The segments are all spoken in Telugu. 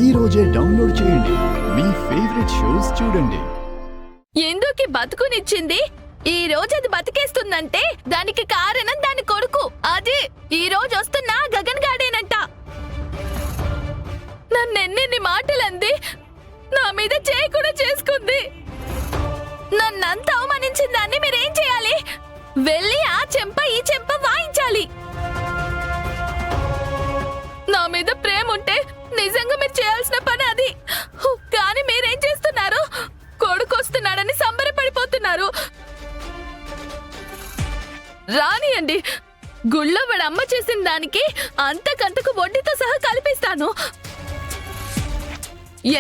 ఈ రోజే డౌన్లోడ్ చేయండి. మీ ఫేవరెట్ షోస్ చూడండి. ఎందుకి బతుకునిచ్చింది ఈ రోజు అది బతికేస్తుందంటే దానికి కారణం దాని కొడుకు. అది ఈ రోజు వస్తున్న గగన్ గాడేనంట. నన్నెన్ని మాటలంది, నా మీద చేయి కూడా చేసుకుంది. నన్నంత అవమానించిన దాన్ని మీరేం చేయాలి? వెళ్ళి ఆ చెంప ఈ చెంప వాయించాలి. నా మీద ప్రేమ ఉంటే నిజంగా మీరు చేయాల్సిన పని అది. కానీ మీరేం చేస్తున్నారు? కొడుకు వస్తున్నాడని సంబరపడిపోతున్నారు. రానియండి, గుళ్ళో వాడు అమ్మ చేసిన దానికి అంతకంతకు వడ్డీతో సహా కల్పిస్తాను.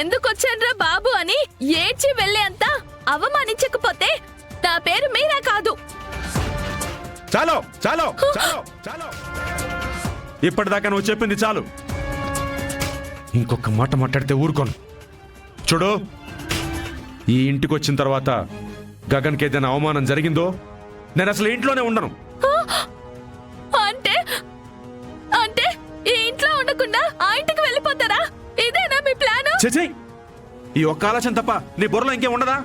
ఎందుకొచ్చాన్రా బాబు అని ఏడ్చి వెళ్ళే అంత అవమానించకపోతే నా పేరు మీరా కాదు. చాలు చాలు చాలు చాలు, ఇప్పటిదాకా నువ్వు చెప్పింది చాలు. ఇంకొక మాట మాట్లాడితే ఊరుకోను. చూడు, ఈ ఇంటికి వచ్చిన తర్వాత గగన్కి ఏదైనా అవమానం జరిగిందో నేను అసలు ఇంట్లోనే ఉండను. అంటే అంటే ఈ ఇంట్లో ఉండకుండా ఆ ఇంటికి వెళ్ళిపోతారా? ఇదేనా మీ ప్లాన్? చేయి, ఈ ఒక్క ఆలోచన తప్ప నీ బుర్రలో ఇంకేం ఉండదా?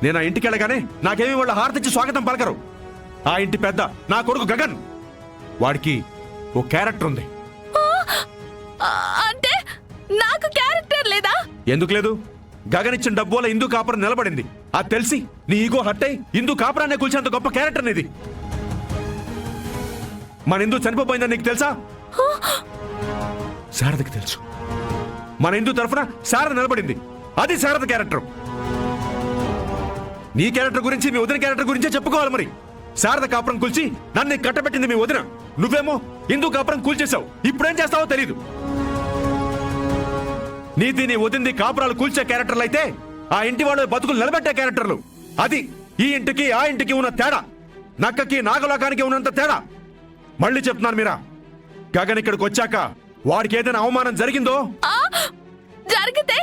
నేను ఆ ఇంటికి వెళ్ళగానే నాకేమీ వాళ్ళ హారతిచ్చి స్వాగతం పలకరు. ఆ ఇంటి పెద్ద నా కొడుకు గగన్. వాడికి ఓ క్యారెక్టర్ ఉంది. అంటే నాకు క్యారెక్టర్ లేదా? ఎందుకు లేదు? గగన్ ఇచ్చిన డబ్బు వల్ల ఇందు కాపురం నిలబడింది. అది తెలిసి నీ ఈగో హట్ అయి ఇందు కాపురాన్ని కూల్చేంత గొప్ప క్యారెక్టర్ ఇది. మన ఇందు చనిపోయిందని నీకు తెలుసా? శారదకి తెలుసు. మన ఇందు తరఫున శారద నిలబడింది. అది శారద క్యారెక్టర్. నీ క్యారెక్టర్ గురించి మీ వదిన క్యారెక్టర్ గురించే చెప్పుకోవాలి. మరి శారద కాపురం కూల్చి నన్ను కట్టబెట్టింది మీ వదిన. నువ్వేమో ఇందు కాపురం కూల్చేశావు. ఇప్పుడేం చేస్తావో తెలీదు. నీది నీ వదింది కాపురాలు కూల్చే క్యారెక్టర్లు అయితే ఆ ఇంటి వాళ్ళు బతుకులు నిలబెట్టే క్యారెక్టర్లు. అది ఈ ఇంటికి ఆ ఇంటికి ఉన్న తేడా, నక్కకి నాగలోకానికి ఉన్నంత తేడా. మళ్ళీ చెప్తున్నాను మీరా, గగన్ ఇక్కడికి వచ్చాక వాడికి ఏదైనా అవమానం జరిగిందో జరిగితే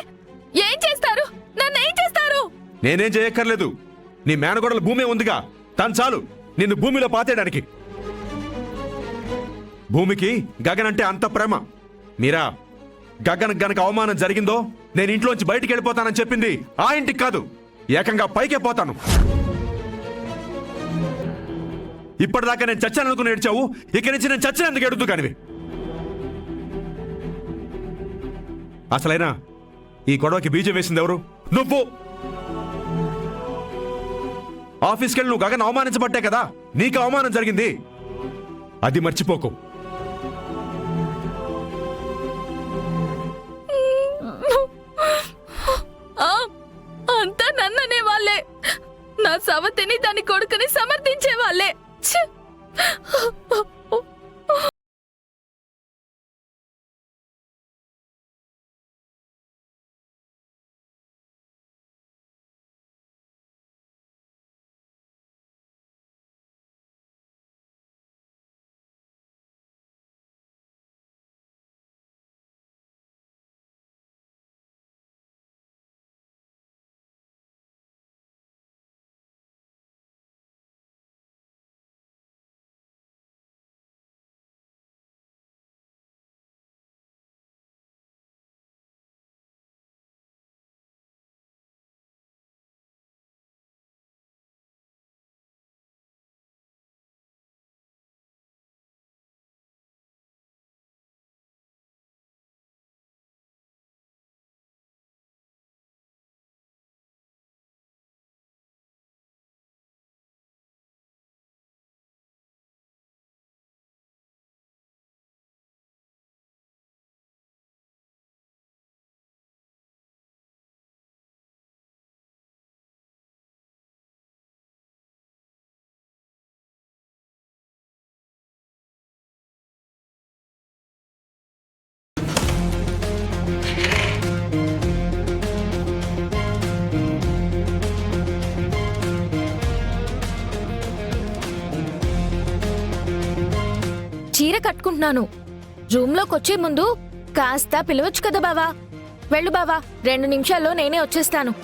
ఏం చేస్తారు? నన్ను ఏం చేస్తారు? నేనేం చేయక్కర్లేదు. నీ మేనగోడల భూమి ఉందిగా, తను చాలు నిన్ను భూమిలో పాతేయడానికి. భూమికి గగన్ అంటే అంత ప్రేమ. మీరా, గగన్ గనక అవమానం జరిగిందో నేను ఇంట్లోంచి బయటికి వెళ్ళిపోతానని చెప్పింది ఆ ఇంటికి కాదు, ఏకంగా పైకే పోతాను. ఇప్పటిదాకా నేను చచ్చాననుకుని ఏడ్చావు, ఇక్కడి నుంచి నేను చచ్చినందుకు ఎడుతూ కానివి. అసలైనా ఈ గొడవకి బీజం వేసింది ఎవరు? నువ్వు. ఆఫీస్కి వెళ్ళి నువ్వు గగన్ అవమానించబట్టే కదా నీకు అవమానం జరిగింది. అది మర్చిపోకు. అంతా నన్ననే వాళ్ళే, నా సవతిని దాని కొడుకుని సమర్థించే వాళ్ళే. చీర కట్టుకుంటున్నాను. రూమ్ లోకి వచ్చే ముందు కాస్త పిలవచ్చు కదా బావా. వెళ్ళు బావా, 2 నిమిషాల్లో నేనే వచ్చేస్తాను.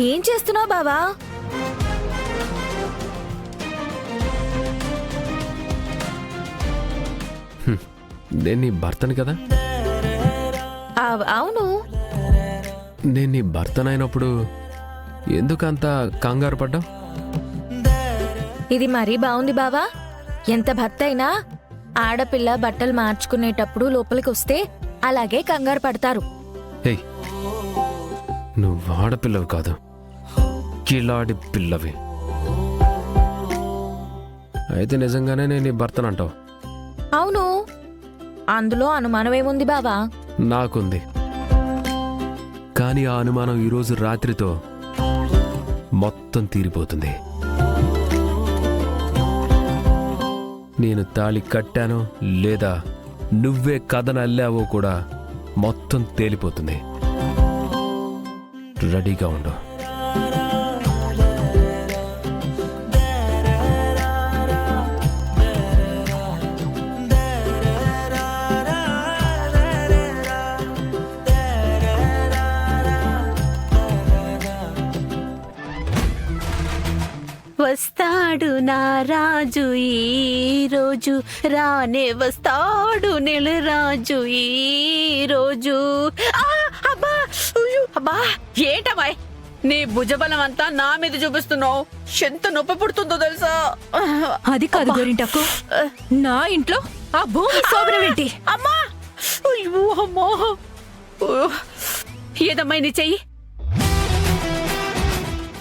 ఏం చేస్తున్నావు బావా? నేను నీ భర్తని కదా. అవును. నేను నీ భర్తనైనప్పుడు ఎందుకంత కంగారు పడ్డావు? ఇది మరీ బాగుంది బావా. ఎంత భర్త అయినా ఆడపిల్ల బట్టలు మార్చుకునేటప్పుడు లోపలికి వస్తే అలాగే కంగారు పడతారు. ఏయ్, నువ్వు ఆడపిల్లవి కాదు, కిలాడి పిల్లవి. అయితే నిజంగానే నేను నీ భర్తనంటావు? అవును, అందులో అనుమానమేముంది బావా? నాకుంది, కానీ ఆ అనుమానం ఈరోజు రాత్రితో మొత్తం తీరిపోతుంది. నేను తాళి కట్టానో లేదా నువ్వే కథను అల్లావో కూడా మొత్తం తేలిపోతుంది. రెడీగా ఉండు. వస్తాడు నా రాజు ఈ రోజు, రానే వస్తాడు నెల రాజు ఈ రోజు. అబ్బా ఉయ్యు, అబ్బా ఏంటమ్మాయి నీ భుజబలం అంతా నా మీద చూపిస్తున్నావు. ఎంత నొప్పి పుడుతుందో తెలుసా? అది కాదు గోరింటకు, నా ఇంట్లో ఆ భూమి సోబరం ఏంటి? అమ్మా అయ్యో అమ్మా, ఏదమ్మాయి నీ చెయ్యి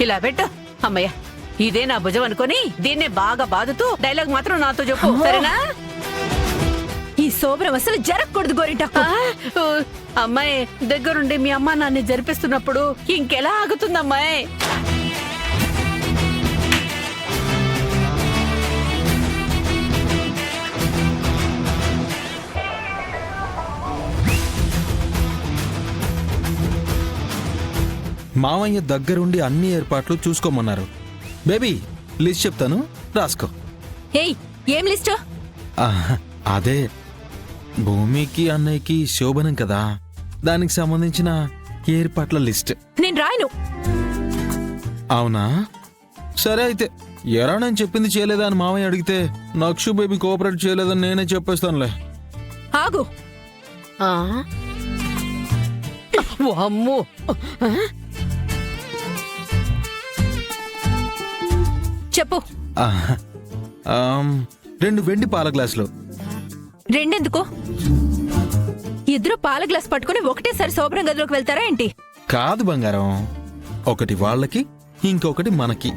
ఇలా పెట్టు. అమ్మయ్య, ఇదే నా భుజం అనుకొని దీన్నే బాగా బాదుతూ డైలాగ్ మాత్రం నాతో చెప్పు, సరేనా? ఈ సోబరం అసలు జరగకూడదు గోరింటకు. అమ్మాయి దగ్గరుండి మీ అమ్మ నాన్ని జరిపిస్తున్నప్పుడు ఇంకెలా ఆగుతుందమ్మాయి? మామయ్య దగ్గరుండి అన్ని ఏర్పాట్లు చూసుకోమన్నారు. బేబీ లిస్ట్ చెప్తాను, రాసుకో. ఏయ్, ఏం లిస్టు? అదే భూమికి అన్నయ్యకి శోభనం కదా, దానికి సంబంధించిన ఏర్పాట్ల లిస్ట్. నేను రాయను. అవునా, సరే అయితే. ఎరా నేను చెప్పింది చేయలేదా అని మామయ్య అడిగితే నక్షు బేబీ కోఆపరేట్ చేయలేదని నేనే చెప్పేస్తానులే. ఆగు. అమ్మో, చెప్పు. 2 వెండి పాల గ్లాసులు. రెండెందుకు? ఇద్దరు పాల గ్లాస్ పట్టుకుని ఒకటేసారి సోబరం గదిలోకి వెళ్తారా ఏంటి? కాదు బంగారం, ఒకటి వాళ్ళకి ఇంకొకటి మనకి.